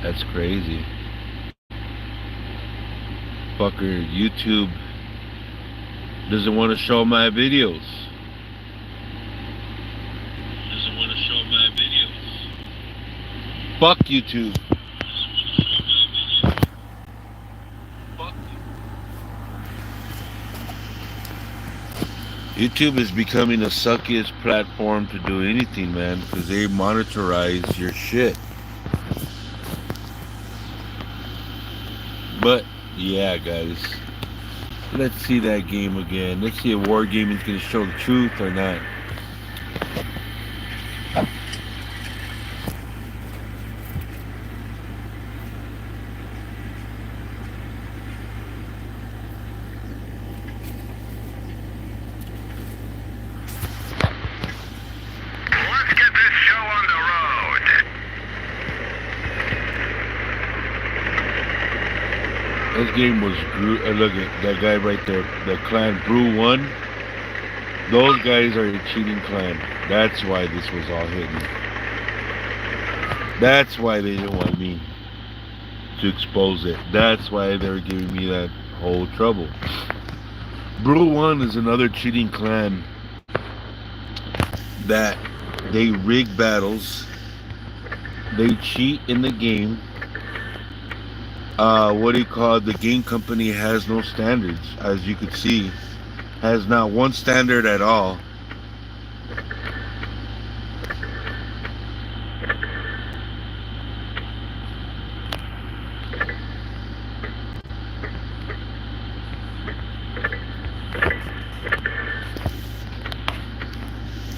That's crazy. Fucker, YouTube doesn't want to show my videos. Doesn't want to show my videos. Fuck YouTube. Fuck YouTube is becoming the suckiest platform to do anything, man, because they monitorize your shit. But yeah, guys, let's see that game again. Let's see if Wargaming's gonna show the truth or not. Let's get this show on the road. This game was look at that guy right there, the clan Brew One. Those guys are a cheating clan. That's why this was all hidden. That's why they didn't want me to expose it. That's why they were giving me that whole trouble. Brew One is another cheating clan that they rig battles. They cheat in the game. What do you call it? The game company has no standards, as you could see, has not one standard at all.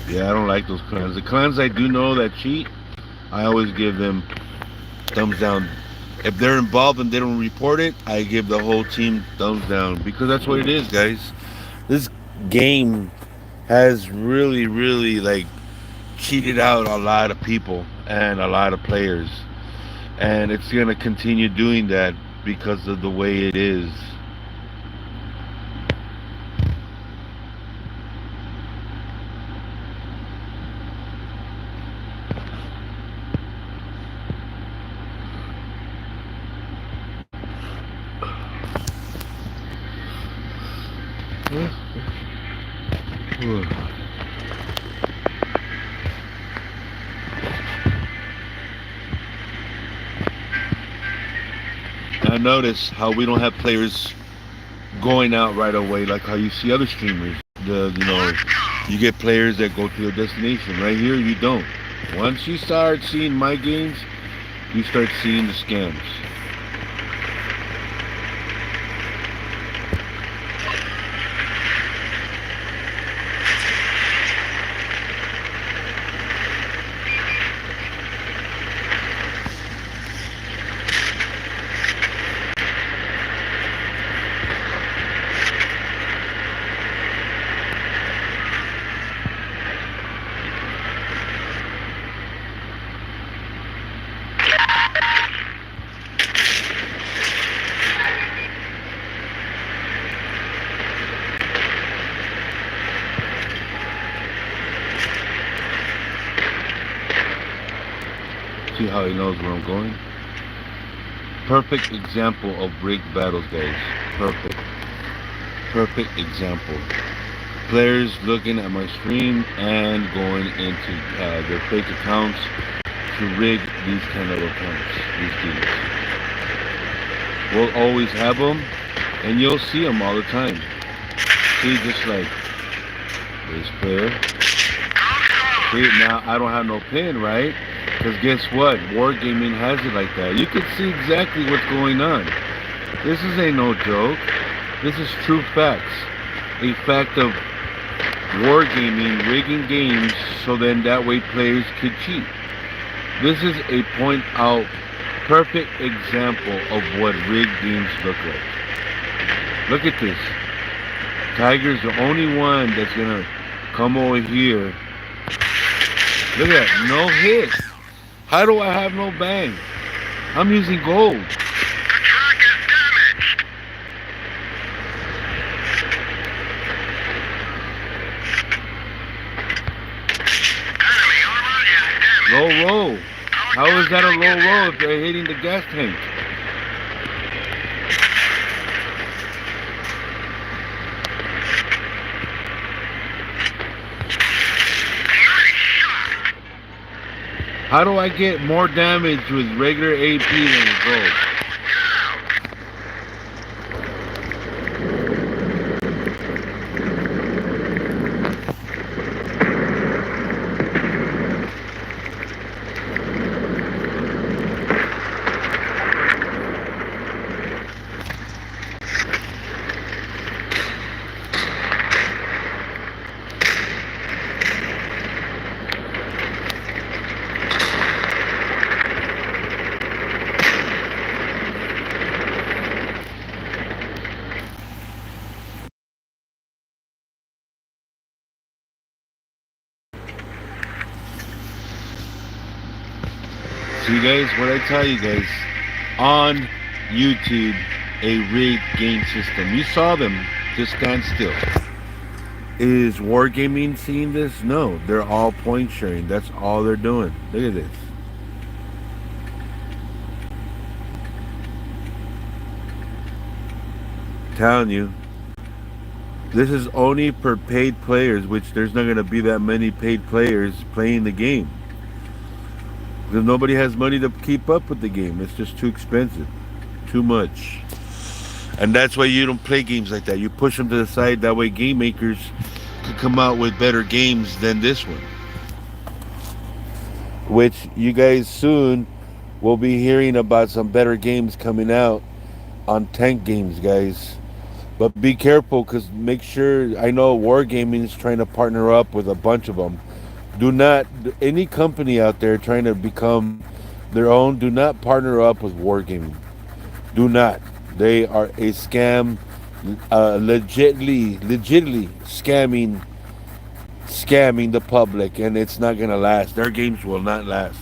Yeah, I don't like those clans. The clans I do know that cheat, I always give them thumbs down. If they're involved and they don't report it, I give the whole team thumbs down, because that's what it is, guys. This game has really like cheated out a lot of people and a lot of players, and it's gonna continue doing that because of the way it is. Now notice how we don't have players going out right away like how you see other streamers. You get players that go to their destination. Right here, you don't. Once you start seeing my games, you start seeing the scams. See how he knows where I'm going? Perfect example of rigged battles, guys. Perfect. Perfect example. Players looking at my stream and going into their fake accounts to rig these kind of accounts, these games. We'll always have them, and you'll see them all the time. See, just like this player. See, now I don't have no pin, right? Because guess what? Wargaming has it like that. You can see exactly what's going on. This ain't no joke. This is true facts. A fact of Wargaming rigging games so then that way players could cheat. This is a point out perfect example of what rigged games look like. Look at this. Tiger's the only one that's gonna come over here. Look at that, no hit. How do I have no bang? I'm using gold. The truck is damaged. Enemy armor is damaged. Low roll. How is that a low roll if they're hitting the gas tank? How do I get more damage with regular AP than with gold? See guys, what I tell you guys, on YouTube, a rigged game system. You saw them just stand still. Is Wargaming seeing this? No, they're all point sharing. That's all they're doing. Look at this. Telling you, this is only for paid players, which there's not going to be that many paid players playing the game. Because nobody has money to keep up with the game. It's just too expensive. Too much. And that's why you don't play games like that. You push them to the side. That way game makers can come out with better games than this one. Which you guys soon will be hearing about some better games coming out on tank games, guys. But be careful, because make sure, I know Wargaming is trying to partner up with a bunch of them. Do not, any company out there trying to become their own, do not partner up with Wargaming. Do not. They are a scam, legitly scamming the public, and it's not going to last. Their games will not last.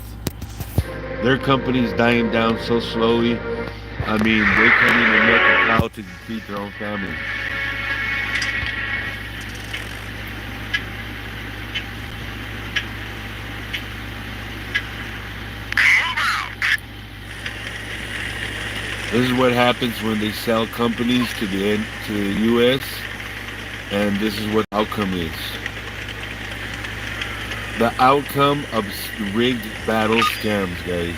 Their company's dying down so slowly. I mean, they can't even milk a cow to feed their own family. This is what happens when they sell companies to the U.S. and this is what the outcome is. The outcome of rigged battle scams, guys.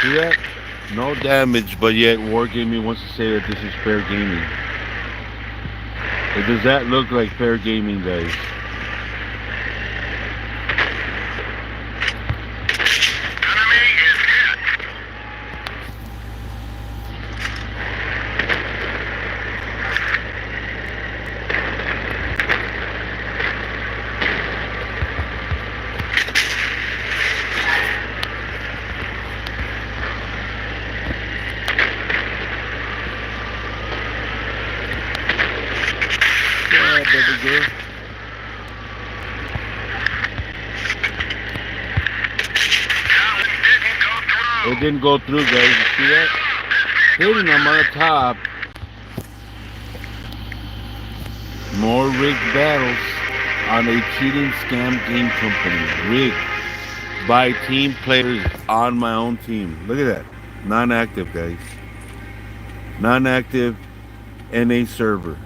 See that? No damage, but yet Wargaming wants to say that this is fair gaming. But does that look like fair gaming, guys? Baby girl. It didn't go through, guys. You see that? Hitting them on the top. More rigged battles. on a cheating scam game company. Rigged by team players on my own team. Look at that. Non-active, guys. Non-active NA server.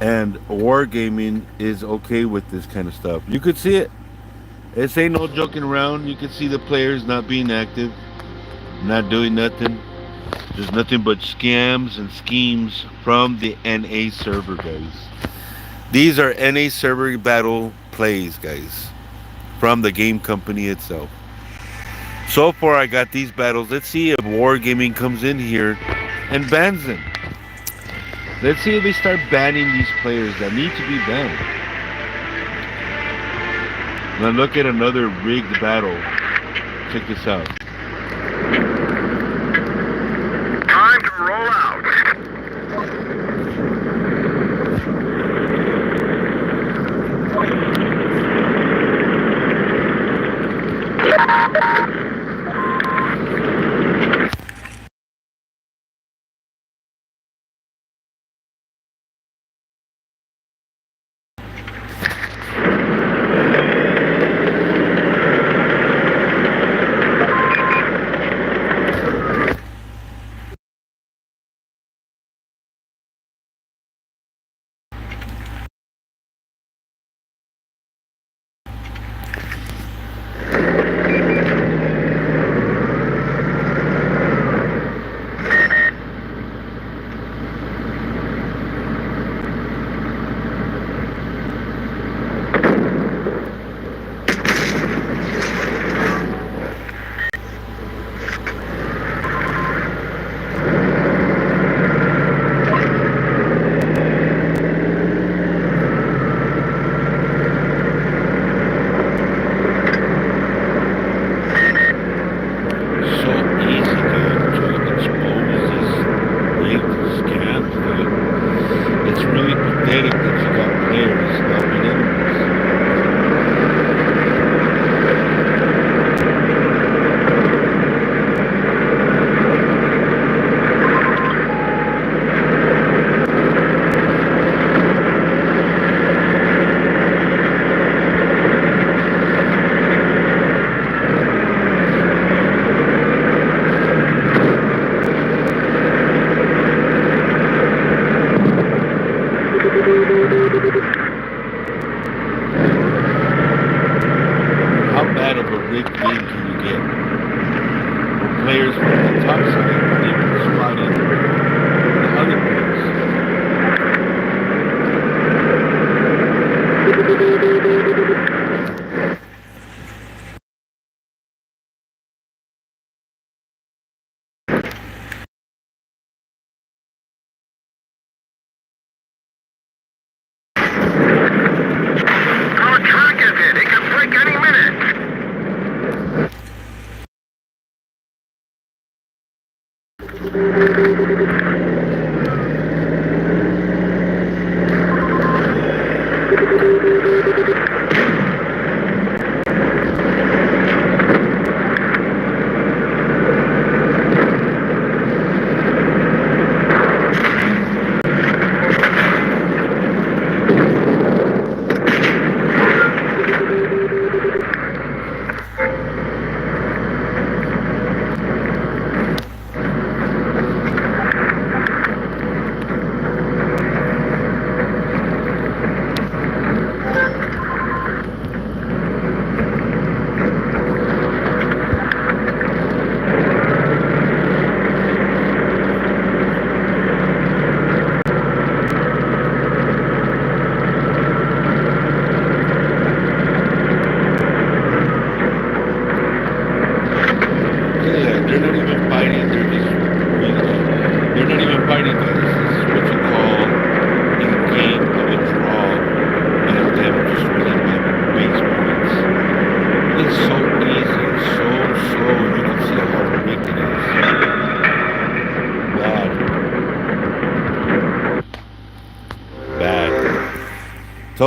And wargaming is okay with this kind of stuff. You could see it. This ain't no joking around. You can see the players not being active, not doing nothing. There's nothing but scams and schemes from the NA server, guys. These are NA server battle plays, guys, from the game company itself. So far, I got these battles. Let's see if Wargaming comes in here and bans them. Let's see if they start banning these players that need to be banned. Now look at another rigged battle. Check this out. Time to roll out. How bad of a rigged game can you get? Where players from the top side aren't even spotting the other players. Our track is in. It can break any minute.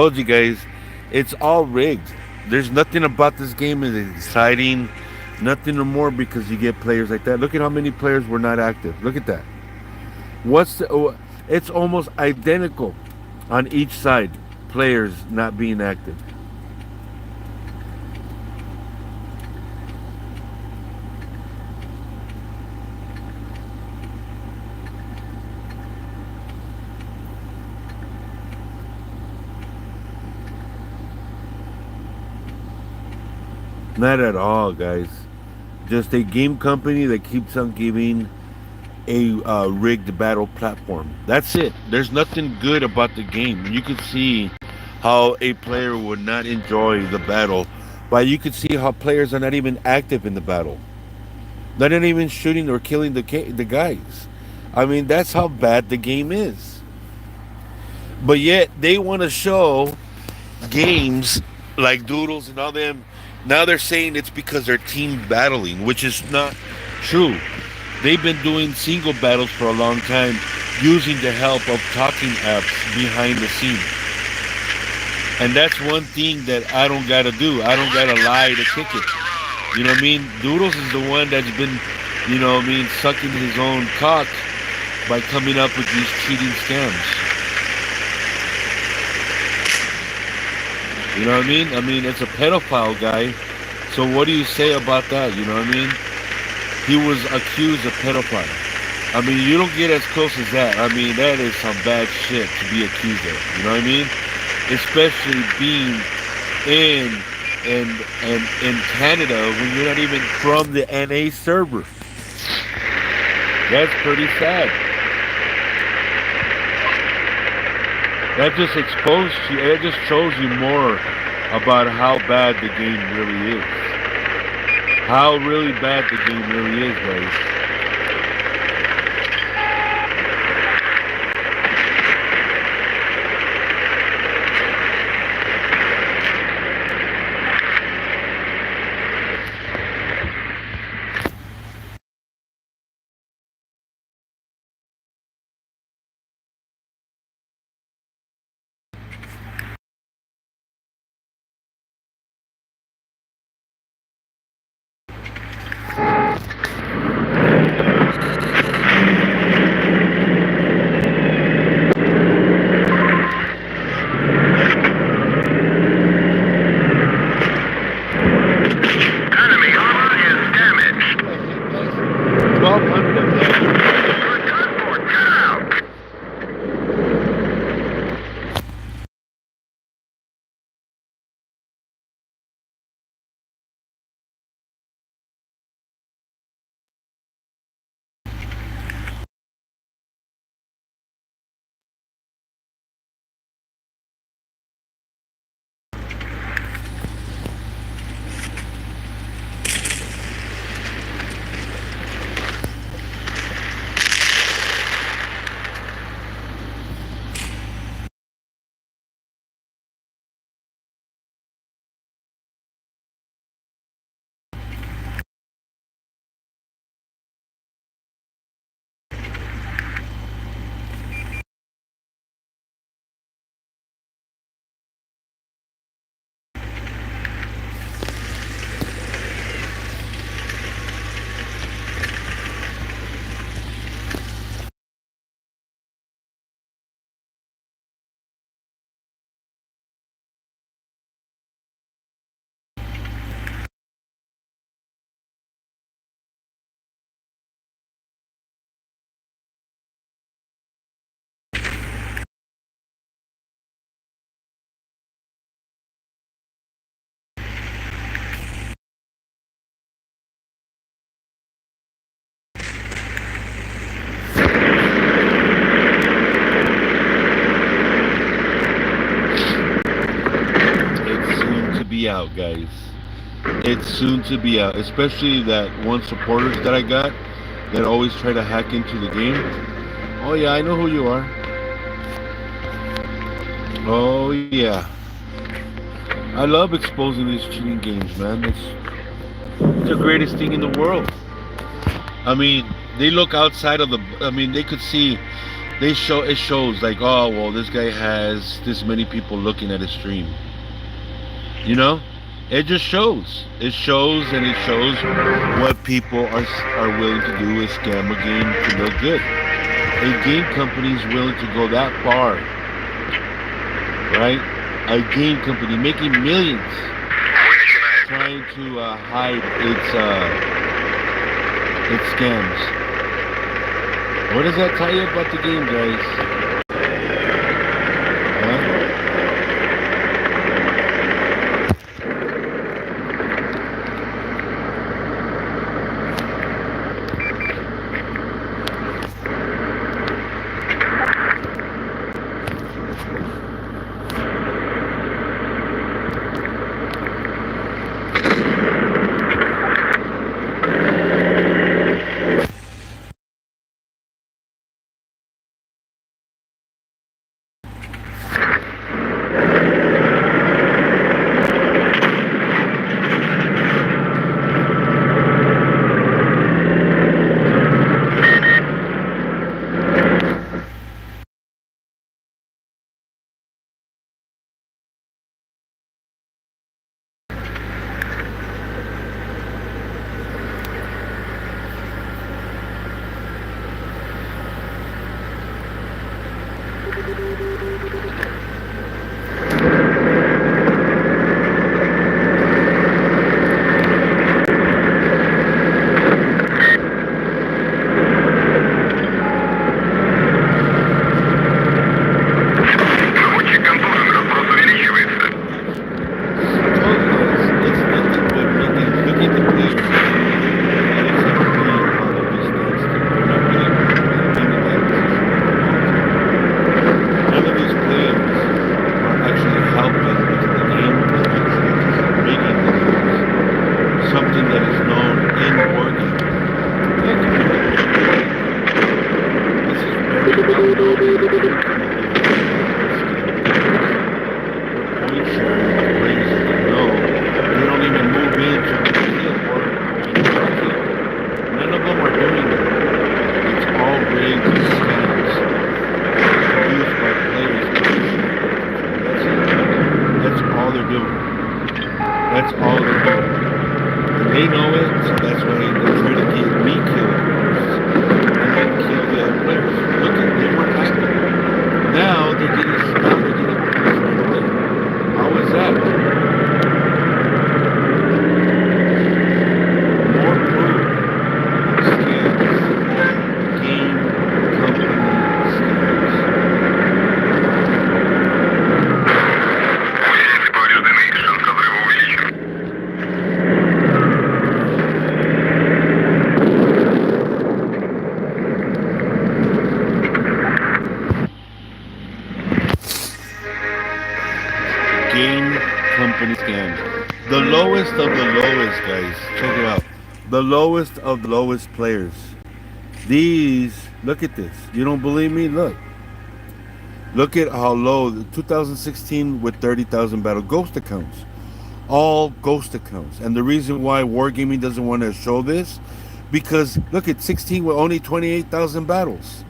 told you guys, it's all rigged. There's nothing about this game is exciting, nothing or more because you get players like that. Look at how many players were not active. Look at that. It's almost identical on each side. Players not being active. Not at all, guys. Just a game company that keeps on giving a rigged battle platform. That's it. There's nothing good about the game. You could see how a player would not enjoy the battle, but you could see how players are not even active in the battle. They're not even shooting or killing the guys. I mean, that's how bad the game is. But yet they want to show games like Doodles and all them. Now they're saying it's because they're team battling, which is not true. They've been doing single battles for a long time using the help of talking apps behind the scenes. And that's one thing that I don't gotta do. I don't gotta lie to kick it. You know what I mean? Doodles is the one that's been, you know what I mean, sucking his own cock by coming up with these cheating scams. You know what I mean? I mean, it's a pedophile guy. So what do you say about that? You know what I mean? He was accused of pedophile. I mean, you don't get as close as that. I mean, that is some bad shit to be accused of. You know what I mean? Especially being in in Canada when you're not even from the NA server. That's pretty sad. That just exposed you. It just shows you more about how bad the game really is. How really bad the game really is, guys. Enemy armor is damaged. 1,200 of them. You're done for. Get out. It's soon to be out, guys. It's soon to be out. Especially that one supporters that I got that always try to hack into the game. Oh yeah, I know who you are. Oh yeah. I love exposing these cheating games, man. It's the greatest thing in the world. I mean, they look outside of the. I mean, they could see It shows like, oh well, this guy has this many people looking at his stream. You know, it just shows. It shows and it shows what people are willing to do is scam a game to look good. A game company is willing to go that far, right? A game company making millions Мы начинаем. trying to hide its scams. What does that tell you about the game, guys? Huh? Доводчик контура просто увеличивается. Told you guys, it's nothing but rigging. Look at the players. Players that are playing while they're just standstill. They're not really being in that position for a long time. None of these players are actually helping with the game. They're actually just rigging the games. Something that is known in wargaming. Look, if you look at the game, this is very well known in the game community. Point sharing with players that they know. They don't even move into the kill or going to the kill. None of them are doing that. It's all rigged scams used by players to share. That's it. That's all they're doing. That's all they're doing. And they know it, so that's why they try to get me killed first and then kill the other players. Look at they weren't active. Now they're getting points right away. How is that? More proof of scams. Game company scams. Усилить повреждены. Шанс разрыва увеличен. Game company scams. The lowest of the lowest, guys. Check it out. The lowest of the lowest players. These, look at this. You don't believe me? Look. Look at how low. 2016 with 30,000 battle ghost accounts. All ghost accounts. And the reason why Wargaming doesn't want to show this, because look at 16 with only 28,000 battles.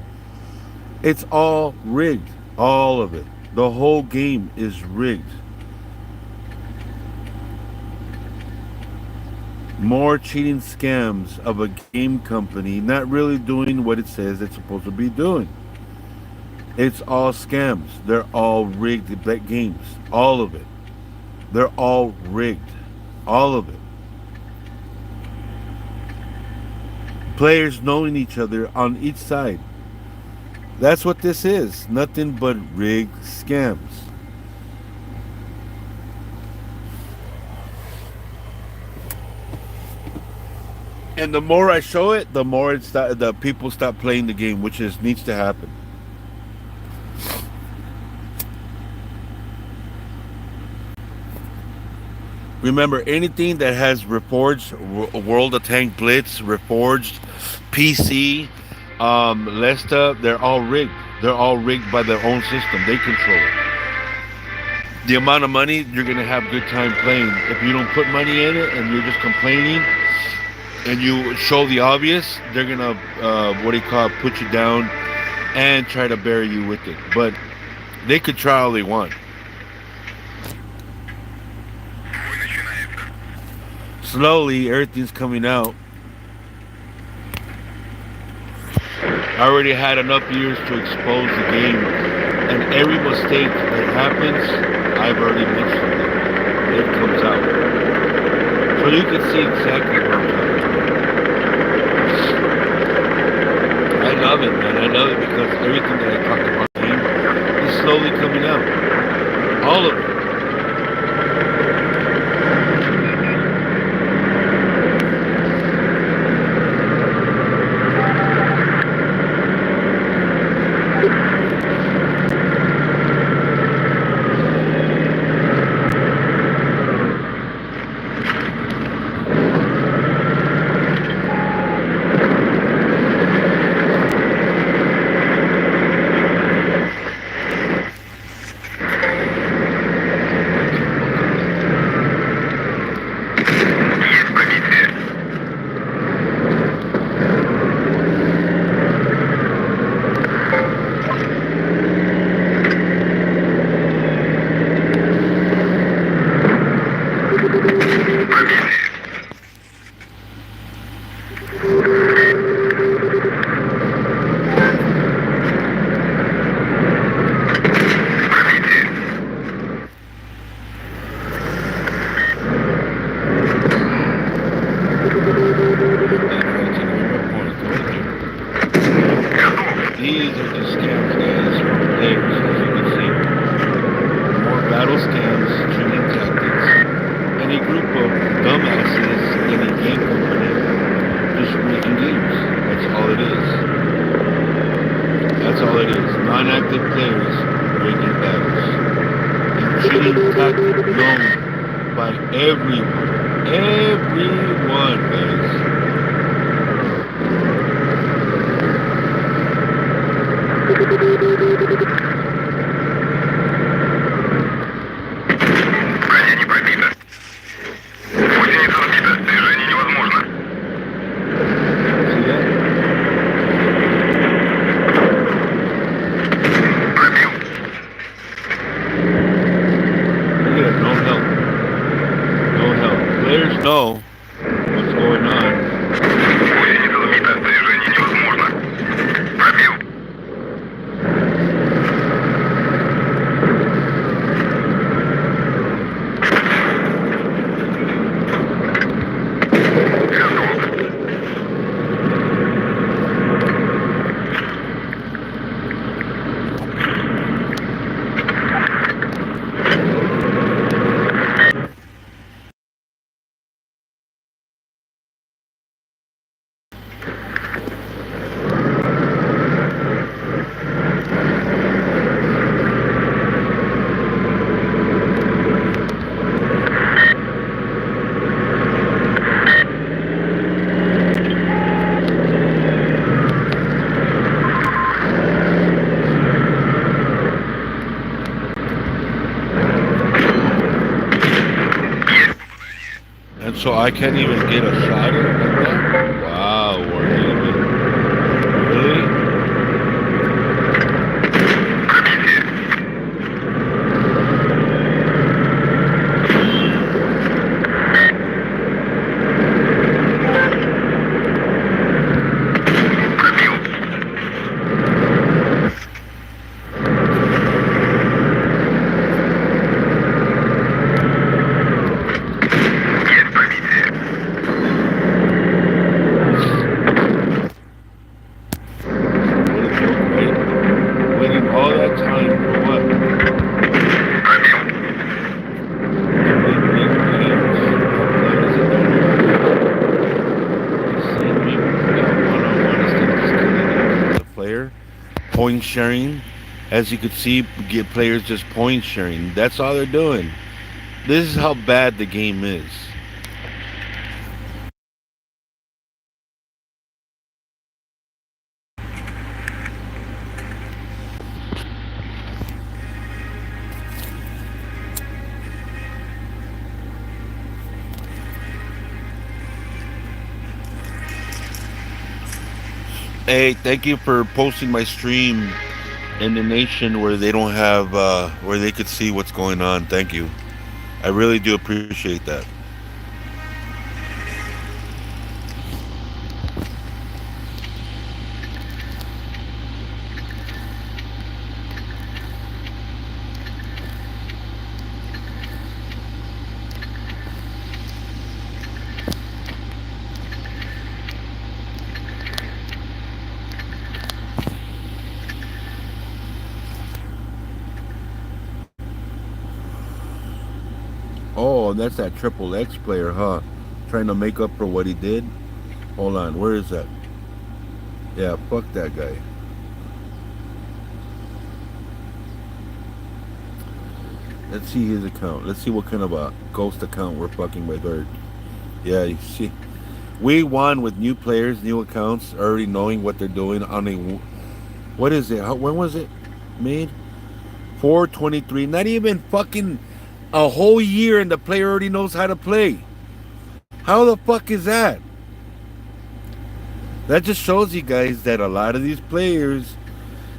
It's all rigged. All of it. The whole game is rigged. More cheating scams of a game company not really doing what it says it's supposed to be doing. It's all scams. They're all rigged games. All of it. They're all rigged. All of it. Players knowing each other on each side. That's what this is. Nothing but rigged scams. And the more I show it, the more the people stop playing the game, which is needs to happen. Remember, anything that has Reforged, World of Tank Blitz, Reforged, PC, Lesta, they're all rigged. They're all rigged by their own system. They control it. The amount of money you're gonna have good time playing. If you don't put money in it and you're just complaining, and you show the obvious, they're gonna what do you call it, put you down and try to bury you with it. But they could try all they want. Бой начинается. Slowly, everything's coming out. I already had enough years to expose the game, and every mistake that happens, I've already mentioned it. It comes out. So you can see exactly what I'm talking about. I love it, man. I love it because everything that I talked about in the game is slowly coming out. All of it. Есть пробитие. Пробитие. Пробитие. Готов. These are the scams, guys, from players, as you can see. More battle scams, cheating tactics, and a group of dumbasses in a game company just making games. That's all it is. That's all it is. Non-active players making battles. A cheating tactic known by everyone. Everyone, guys. Броня не пробита. Гусеница сбита. Движение невозможно. See that? Пробил. Look at it, no help. No help. Players know what's going on. Гусеница сбита. Движение невозможно. Пробил. Готов. And so I can't even get a shot in like that? Wow, Wargaming. Really? Пробитие. Пробил. Есть пробитие. What a joke, right? Waiting all that time for what? Пробил. Complete big games. Players that don't know. You see people that one-on-one instead of just killing the player. Point sharing. As you could see, get players just point sharing. That's all they're doing. This is how bad the game is. Hey, thank you for posting my stream in the nation where they don't have, where they could see what's going on. Thank you. I really do appreciate that. Oh, that's that Triple X player, huh? Trying to make up for what he did. Hold on, where is that? Yeah, fuck that guy. Let's see his account. Let's see what kind of a ghost account we're fucking with. Or yeah, you see, we won with new players, new accounts, already knowing what they're doing on a. What is it? When was it made? 423. Not even fucking a whole year, and the player already knows how to play. How the fuck is that? That just shows you guys that a lot of these players,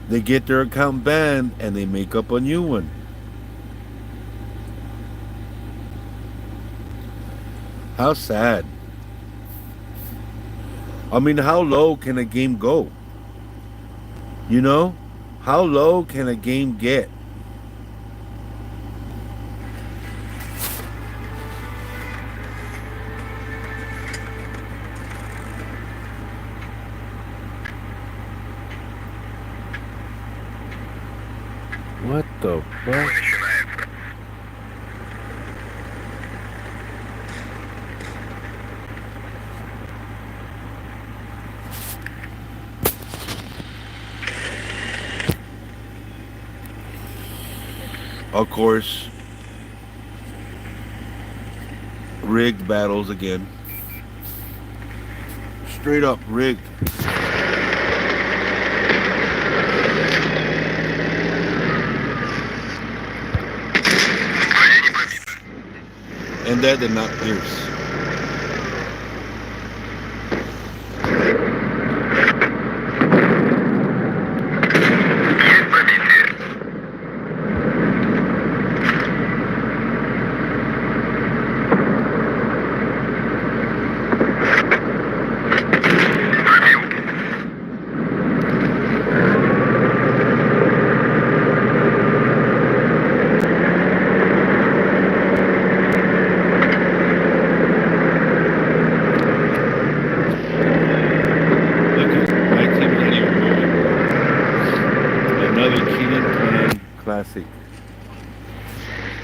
they get their account banned and they make up a new one. How sad. I mean, how low can a game go? You know? How low can a game get? What the fuck? Начинается. Of course, rigged battles again. Straight up rigged. And that did not pierce. Есть пробитие. Пробил. Look at my team not even moving. Another cheating plan classic.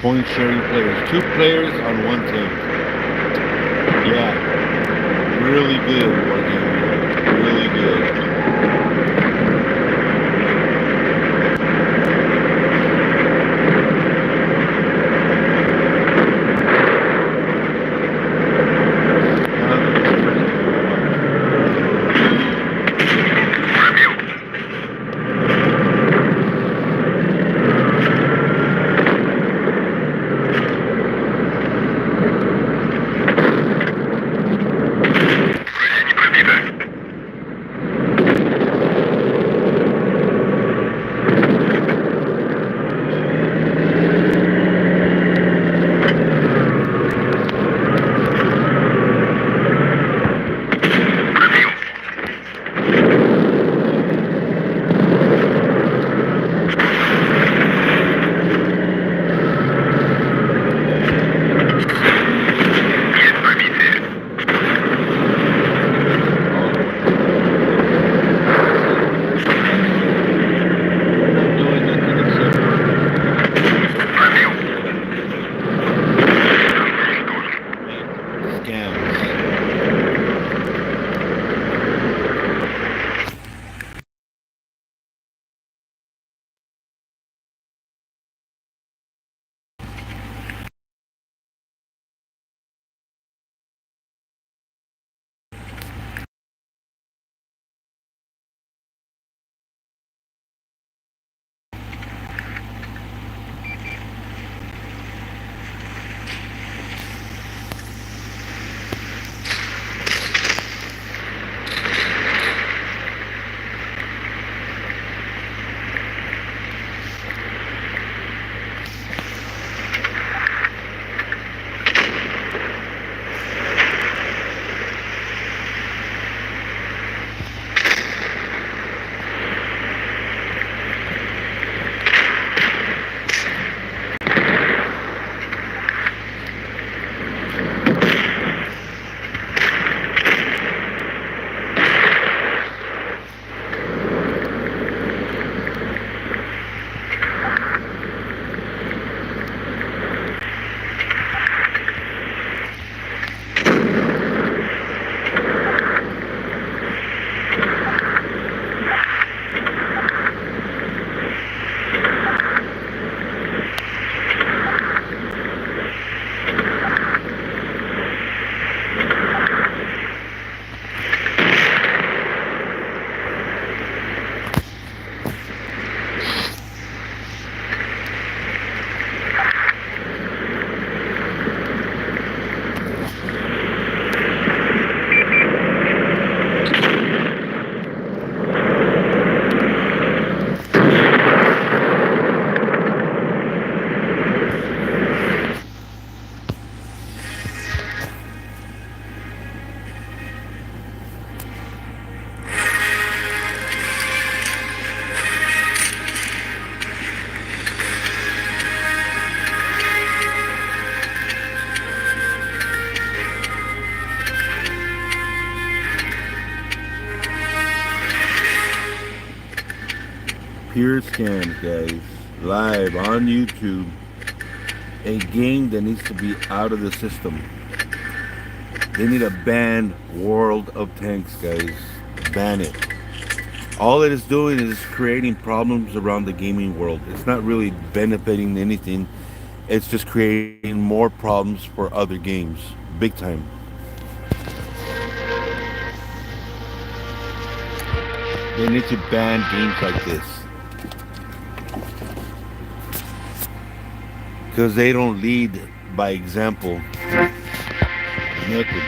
Point sharing players. Two players on one team. Yeah. Really good working. Really good. Пробил. Вроде не пробито. pure scams, guys. Live on YouTube. A game that needs to be out of the system. They need to ban World of Tanks, guys. Ban it. All it is doing is creating problems around the gaming world. It's not really benefiting anything. It's just creating more problems for other games. Big time. They need to ban games like this. Because they don't lead by example. Nothing.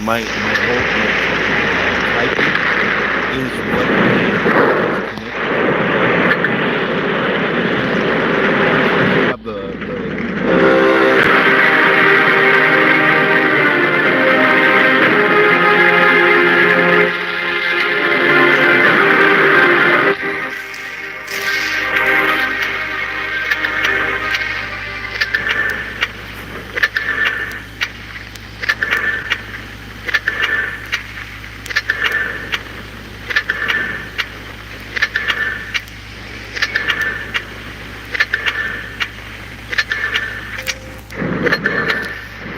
My whole typing is what have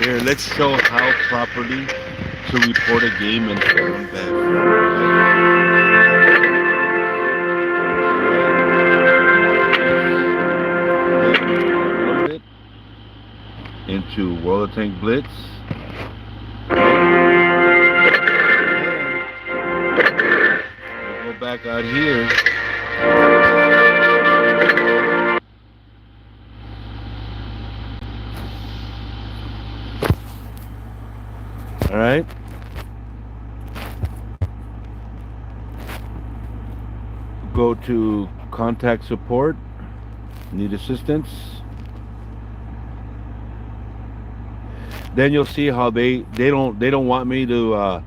Here, let's show how properly to report a game in load it into World of Tank Blitz. We'll go back out here. All right. Go to contact support. Need assistance. Then you'll see how they don't want me to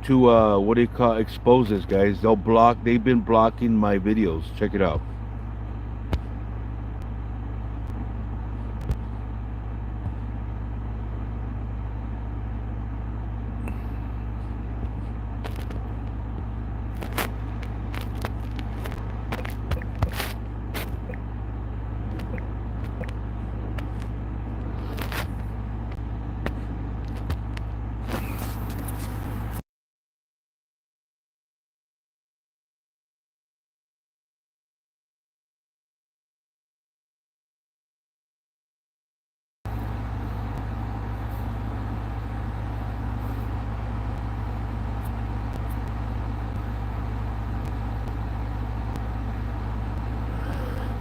what do you call, expose this, guys. They've been blocking my videos. Check it out.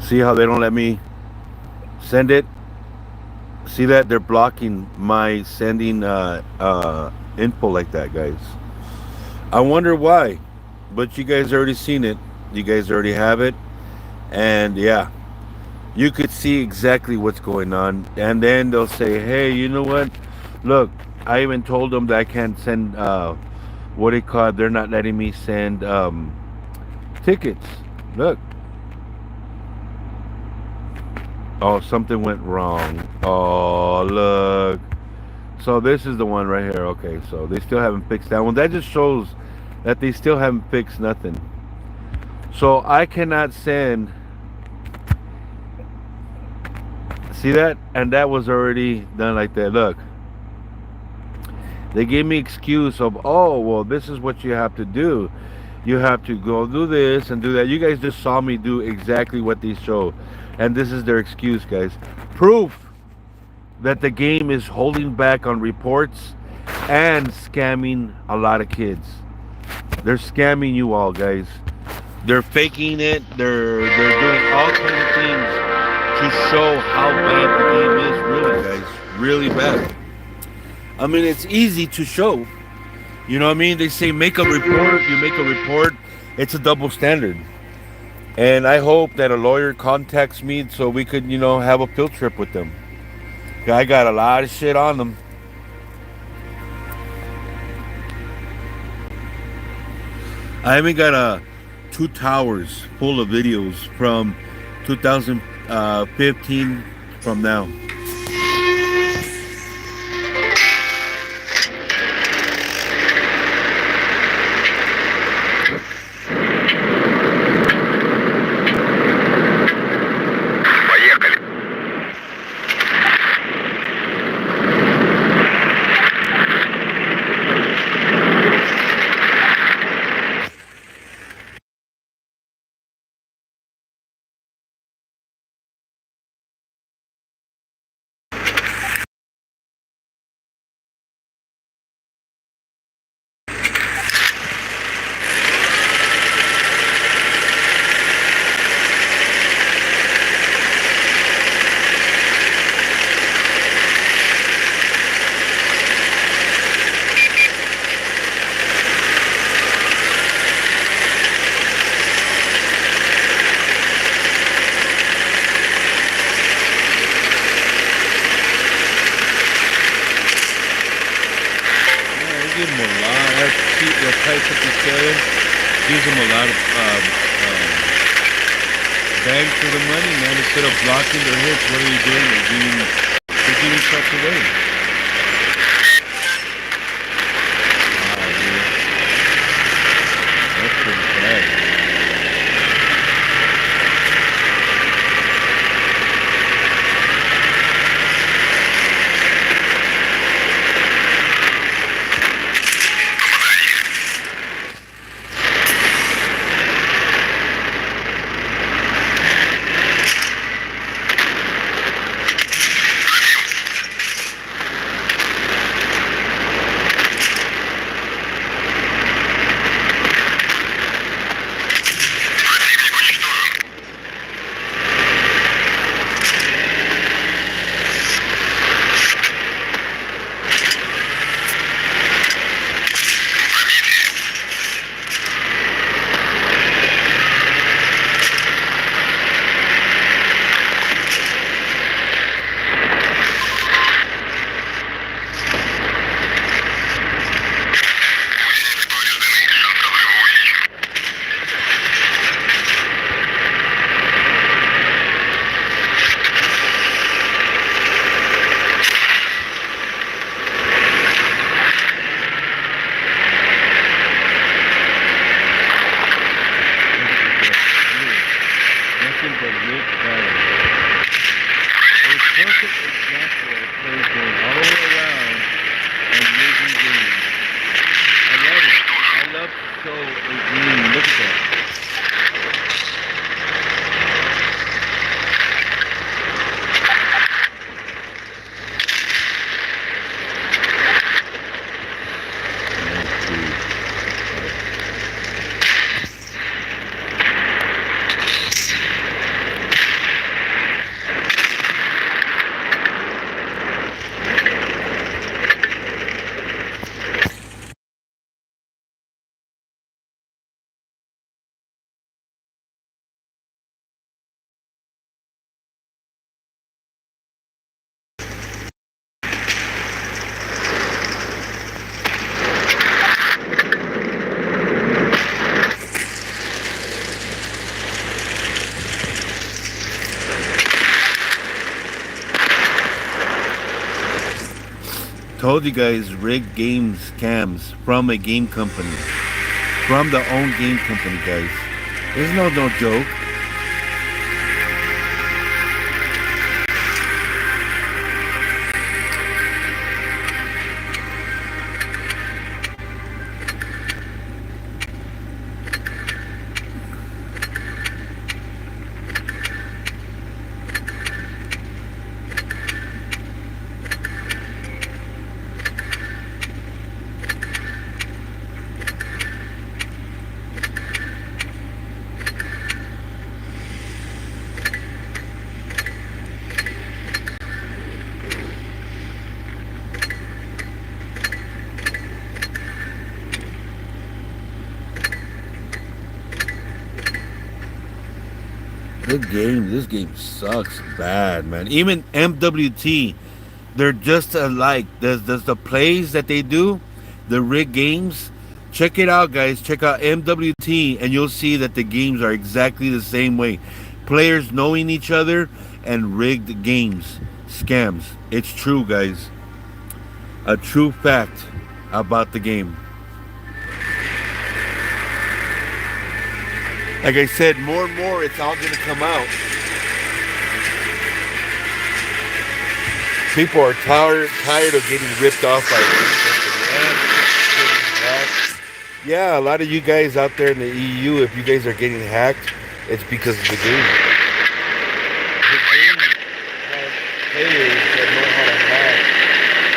See how they don't let me send it? See that they're blocking my sending info like that, guys. I wonder why, but you guys already seen it. You guys already have it, and yeah, you could see exactly what's going on. And then they'll say, "Hey, you know what? Look, I even told them that I can't send what do you call it? They're not letting me send tickets. Look." Oh, something went wrong. Oh, look. So this is the one right here. Okay, so they still haven't fixed that one. That just shows that they still haven't fixed nothing. So I cannot send. See that? And that was already done like that. Look. They gave me excuse of, oh, well, this is what you have to do. You have to go do this and do that. You guys just saw me do exactly what they showed. And this is their excuse, guys. Proof that the game is holding back on reports and scamming a lot of kids. They're scamming you all, guys. They're faking it. They're doing all kinds of things to show how bad the game is, really, guys. Really bad. I mean, it's easy to show. You know what I mean? They say make a report. You make a report. It's a double standard. And I hope that a lawyer contacts me so we could, have a field trip with them. I got a lot of shit on them. I even got 2 towers full of videos from 2015 from now. Give them a lot. The price that they're selling gives them a lot of bang for the money, man. Instead of blocking their hits, what are you doing? They're giving stuff away. Wow, dude. That's pretty bad. Told you guys, rigged games scams from a game company. From the own game company, guys. There's no joke. Good game. This game sucks bad, man. Even MWT, they're just alike. There's the plays that they do, the rig games. Check it out, guys. Check out MWT, and you'll see that the games are exactly the same way. Players knowing each other and rigged games, scams. It's true, guys. A true fact about the game. Like I said, more and more, it's all gonna come out. People are tired of getting ripped off by yeah, a lot of you guys out there in the EU, if you guys are getting hacked, it's because of the game. The game has players that know how to hack.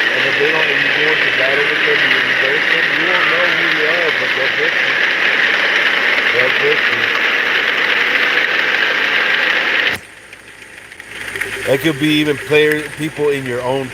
And if they don't, if you go into battle with them, you embrace them, you won't know who you are, but they'll get you. They'll get you. That could be even people in your own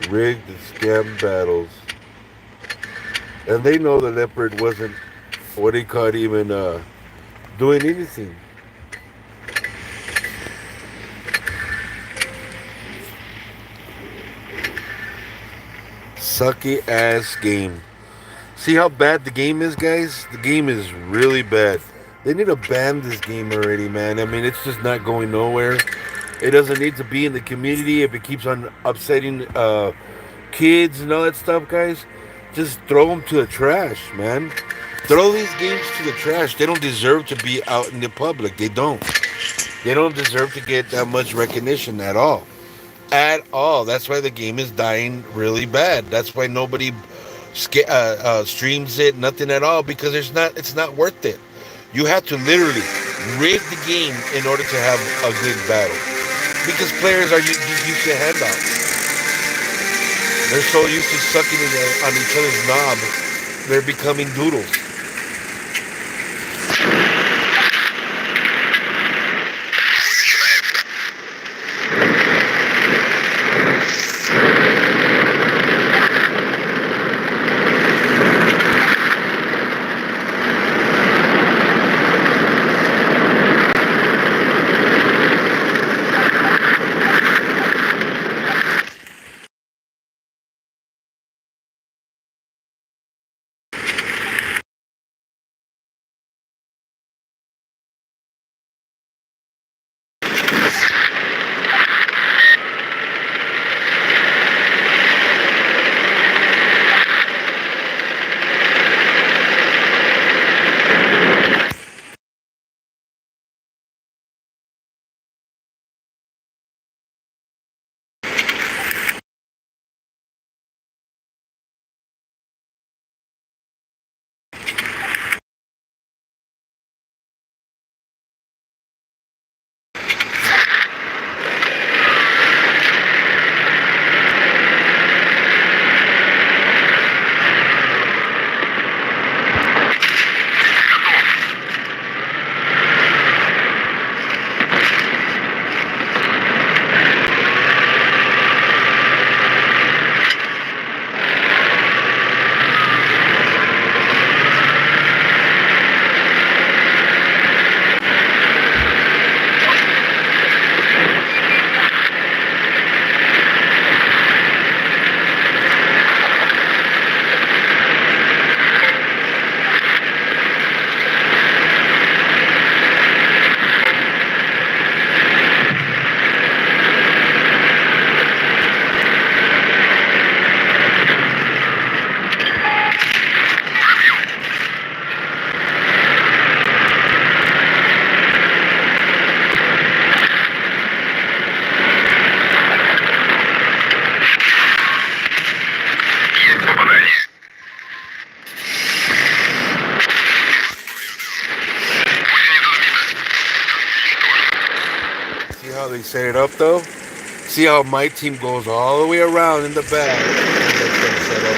Rigged scam battles. And they know the leopard wasn't what he caught even doing anything. Sucky ass game. See how bad the game is, guys? The game is really bad. They need to ban this game already, man. I mean, it's just not going nowhere. It doesn't need to be in the community if it keeps on upsetting kids and all that stuff, guys. Just throw them to the trash, man. Throw these games to the trash. They don't deserve to be out in the public. They don't. They don't deserve to get that much recognition at all. At all. That's why the game is dying really bad. That's why nobody streams it, nothing at all, because it's not worth it. You have to literally rig the game in order to have a good battle. Because players are just used to handouts. They're so used to sucking on each other's knob, they're becoming doodles. See how they set it up though? See how my team goes all the way around in the back. Let them set up.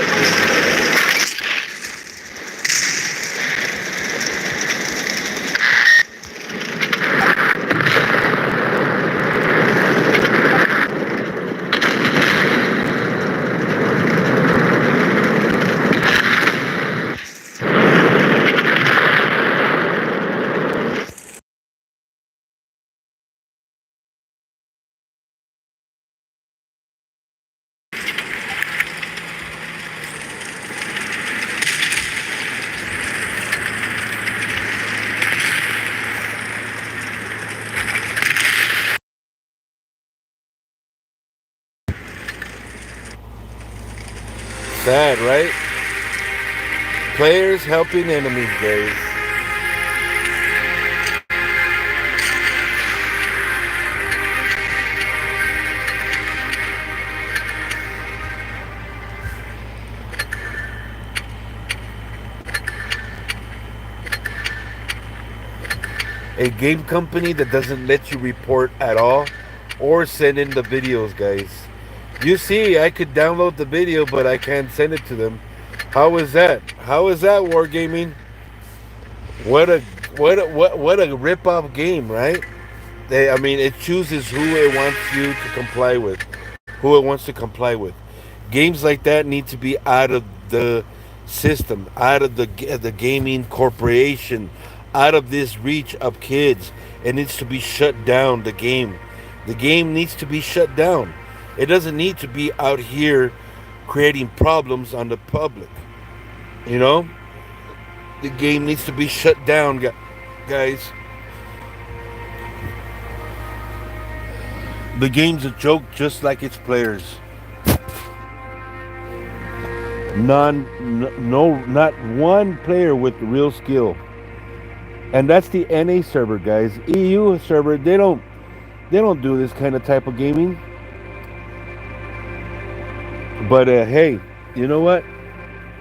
Sad, right? Players helping enemies, guys. A game company that doesn't let you report at all or send in the videos, guys. You see, I could download the video, but I can't send it to them. How is that? How is that, Wargaming? What a rip-off game, right? I mean, it chooses who it wants you to comply with, who it wants to comply with. Games like that need to be out of the system, out of the gaming corporation, out of this reach of kids. It needs to be shut down. The game needs to be shut down. It doesn't need to be out here creating problems on the public. You know, the game needs to be shut down, guys. The game's a joke, just like its players. No, not one player with real skill, and that's the NA server, guys. EU server, they don't do this kind of type of gaming. But hey, you know what?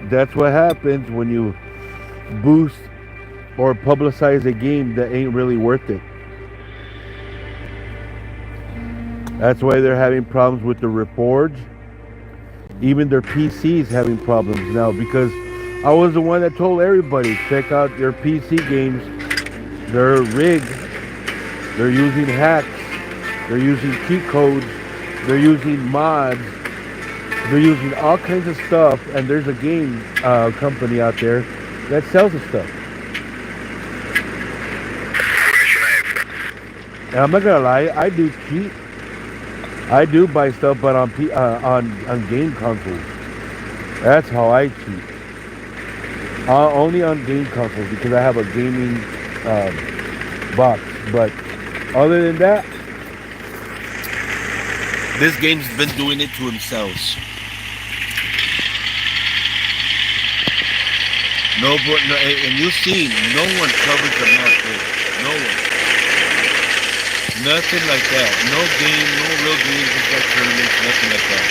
That's what happens when you boost or publicize a game that ain't really worth it. That's why they're having problems with the Reforge. Even their PCs having problems now because I was the one that told everybody check out their PC games. They're rigged. They're using hacks. They're using cheat codes. They're using mods. They're using all kinds of stuff. And there's a game company out there that sells the stuff. And I'm not gonna lie, I do cheat. I do buy stuff, but on game consoles. That's how I cheat. Only on game consoles because I have a gaming box. But other than that, this game's been doing it to themselves. No, and you see, no one covers the map. No one. Nothing like that. No game, no real games, just like tournaments, nothing like that.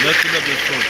Nothing of the sort.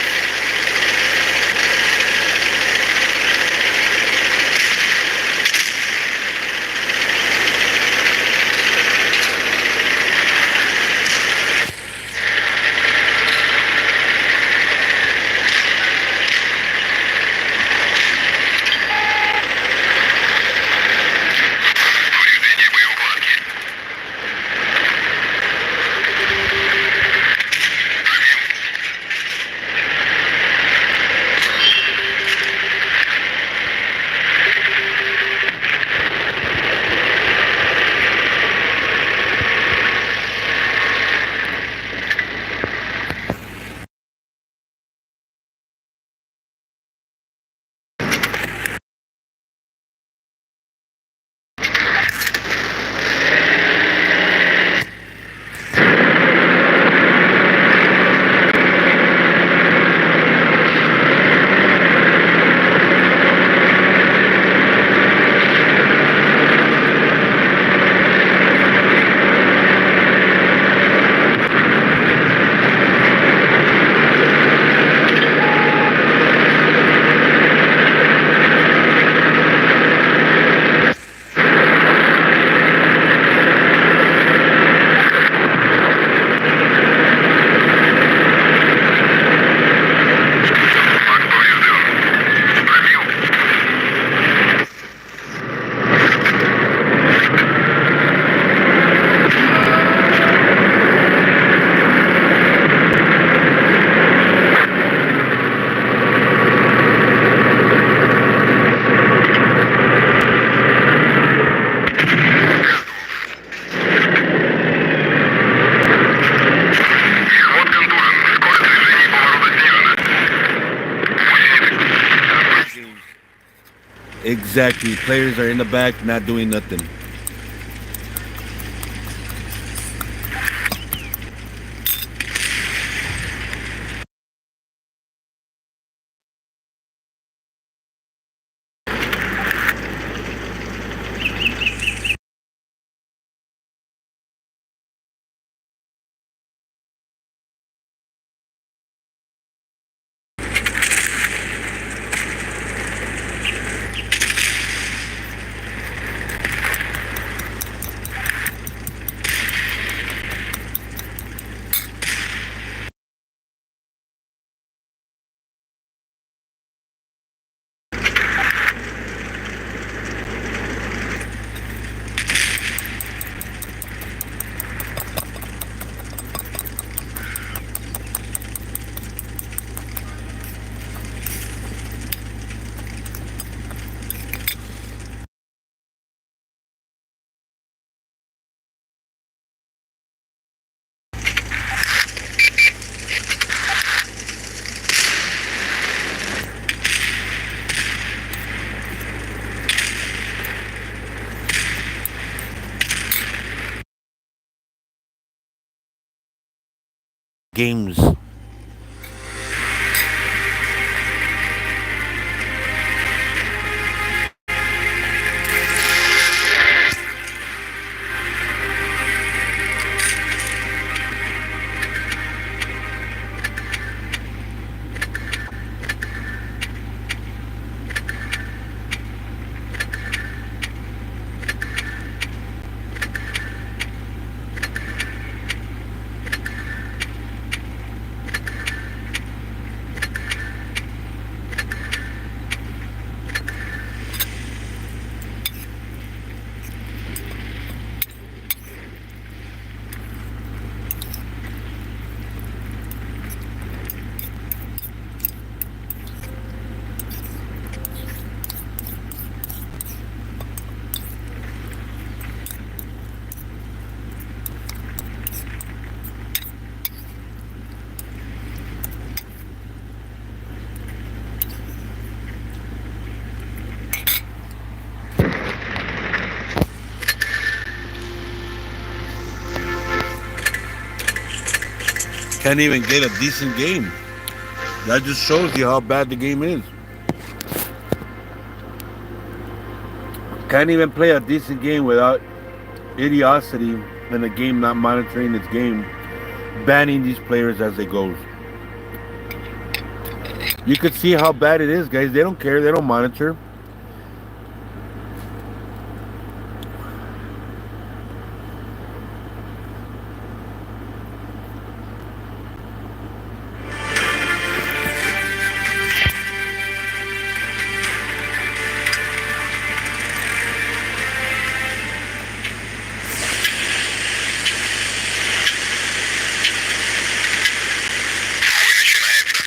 Exactly. Players are in the back, not doing nothing. games. Can't even get a decent game. That just shows you how bad the game is. Can't even play a decent game without idiocy and the game not monitoring its game, banning these players as it goes. You could see how bad it is, guys. They don't care. They don't monitor. Бой начинается.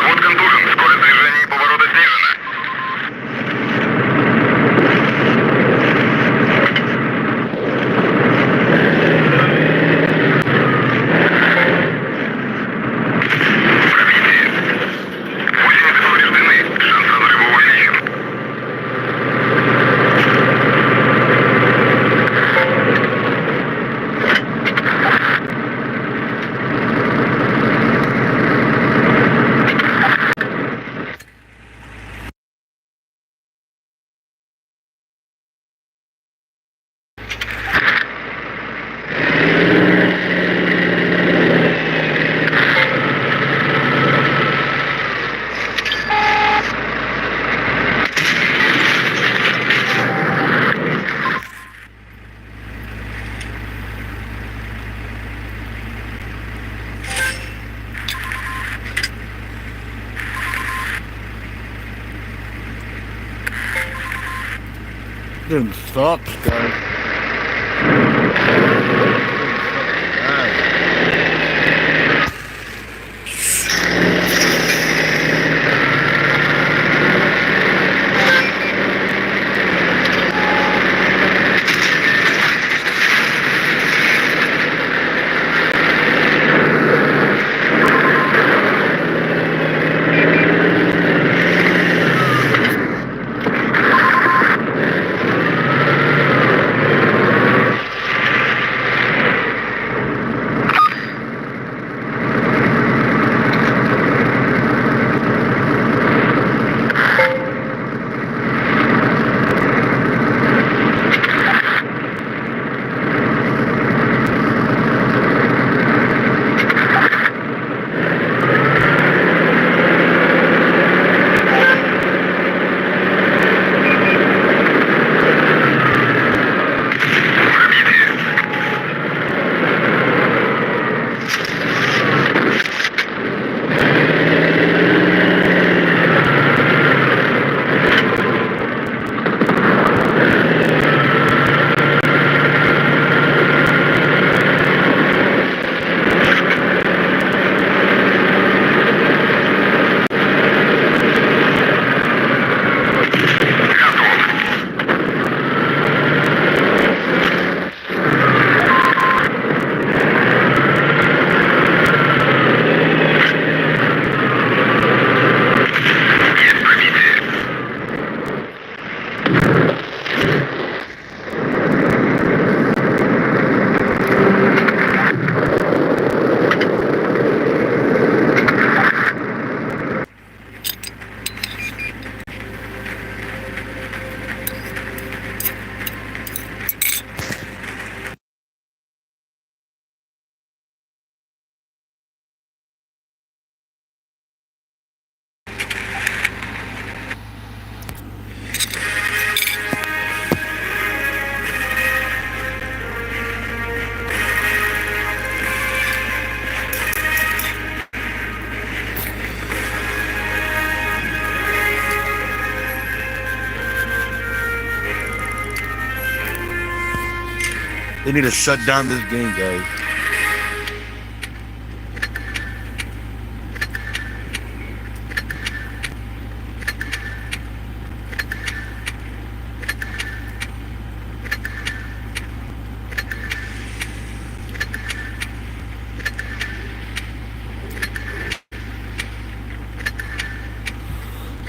Вход контужен. Скорость движения и поворота снижена. Пробитие. Гусеницы повреждены. Шанс разрыва увеличен. Them sucks, guys. They need to shut down this game, guys.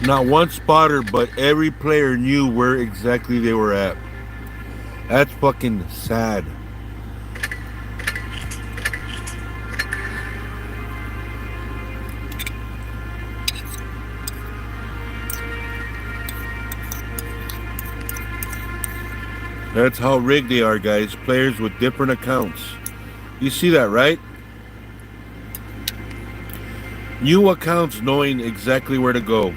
Not one spotter, but every player knew where exactly they were at. That's fucking sad. That's how rigged they are, guys. Players with different accounts. You see that, right? New accounts knowing exactly where to go.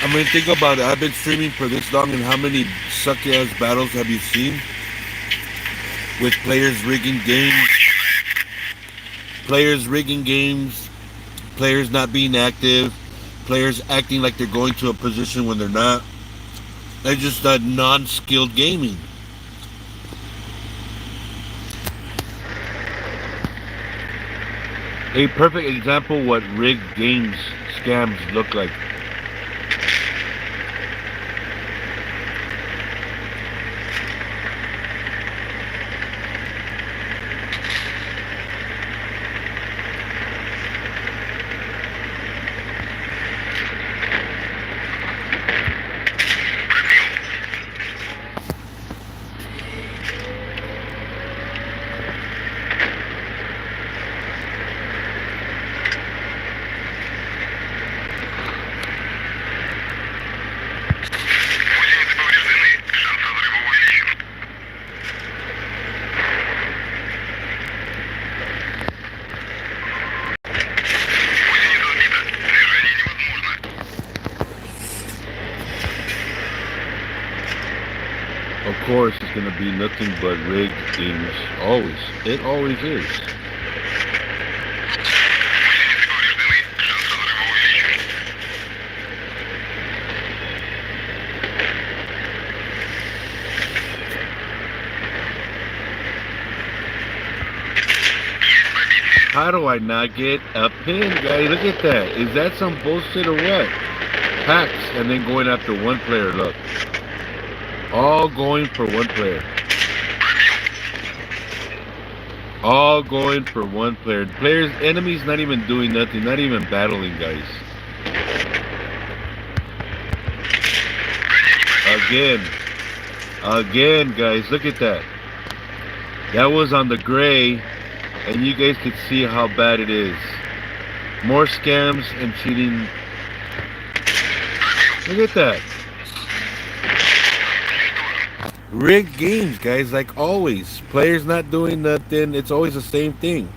I mean, think about it. I've been streaming for this long, and how many sucky ass battles have you seen? With players rigging games, players not being active, players acting like they're going to a position when they're not. That's just non-skilled gaming. A perfect example what rigged games scams look like. Гусеницы повреждены. Шанс разрыва увеличен. Гусеница сбита. Движение невозможно. Of course, it's gonna be nothing but rigged games. Always. It always is. Гусеницы повреждены. Шанс разрыва увеличен. Есть пробитие. How do I not get a pin, guys? Look at that. Is that some bullshit or what? Hacks and then going after one player. Look. All going for one player. All going for one player. Players, enemies not even doing nothing, not even battling, guys. Again, guys, look at that. That was on the gray, and you guys could see how bad it is. More scams and cheating. Look at that. Rigged games, guys, like always. Players not doing nothing. It's always the same thing.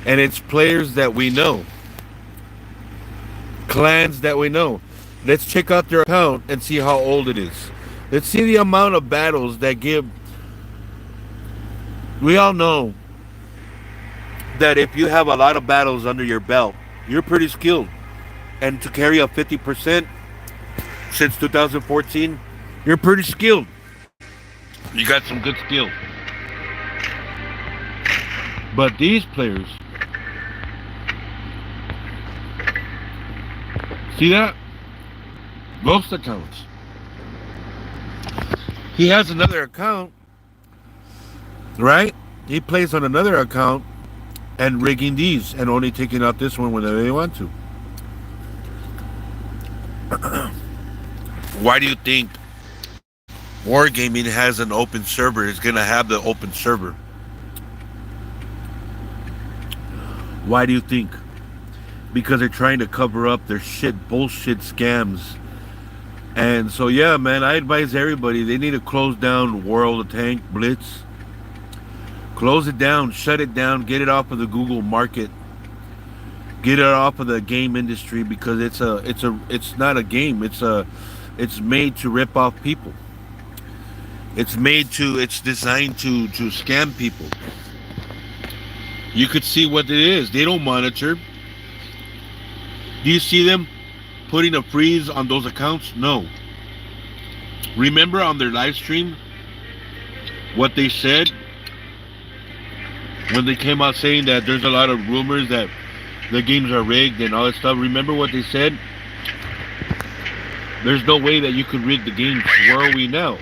And it's players that we know. Clans that we know. Let's check out their account and see how old it is. Let's see the amount of battles that give. We all know that if you have a lot of battles under your belt, you're pretty skilled. And to carry a 50% since 2014, you're pretty skilled. You got some good skill. But these players, see that? Ghost accounts. He has another account, right? He plays on another account and rigging these and only taking out this one whenever they want to. Why do you think Wargaming has an open server? Is gonna have the open server. Why do you think? Because they're trying to cover up their shit, bullshit scams. And so, yeah, man, I advise everybody, they need to close down World of Tank Blitz. Close it down, shut it down, get it off of the Google market, get it off of the game industry, because it's not a game. It's made to rip off people. It's designed to scam people. You could see what it is. They don't monitor. Do you see them putting a freeze on those accounts? No. Remember on their live stream what they said when they came out saying that there's a lot of rumors that the games are rigged and all that stuff? Remember what they said? There's no way that you could rig the games. Where are we now?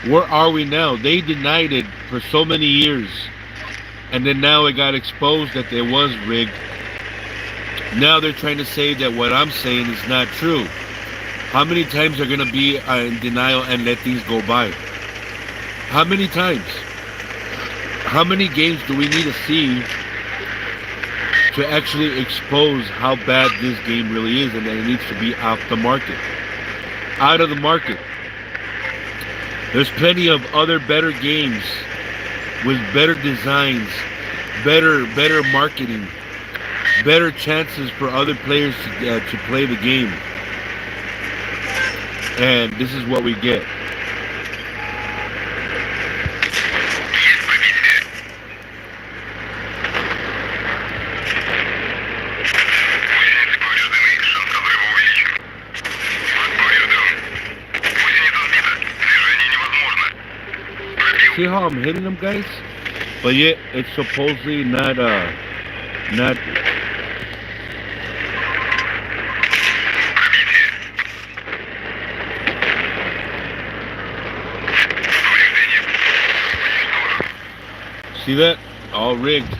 Where are we now? They denied it for so many years, and then now it got exposed that it was rigged. Now they're trying to say that what I'm saying is not true. How many times are going to be in denial and let these go by? How many times? How many games do we need to see to actually expose how bad this game really is, and that it needs to be off the market? Out of the market. There's plenty of other better games with better designs, better marketing, better chances for other players to play the game. And this is what we get. See how I'm hitting them, guys? But yet it's supposedly not see that? All rigged.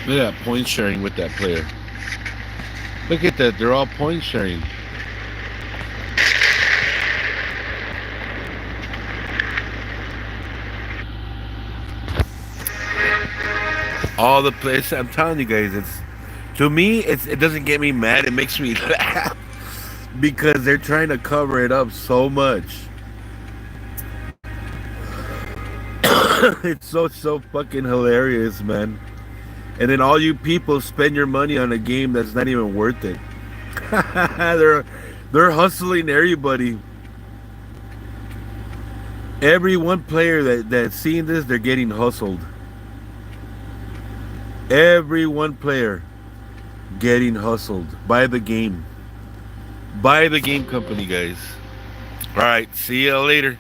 Look at that point sharing with that player. Look at that, they're all point sharing. All the players, I'm telling you guys, to me, it doesn't get me mad, it makes me laugh. Because they're trying to cover it up so much. It's so fucking hilarious, man. And then all you people spend your money on a game that's not even worth it. They're hustling everybody. Every one player that's seeing this, they're getting hustled. Every one player getting hustled by the game. By the game company, guys. Alright, see you later.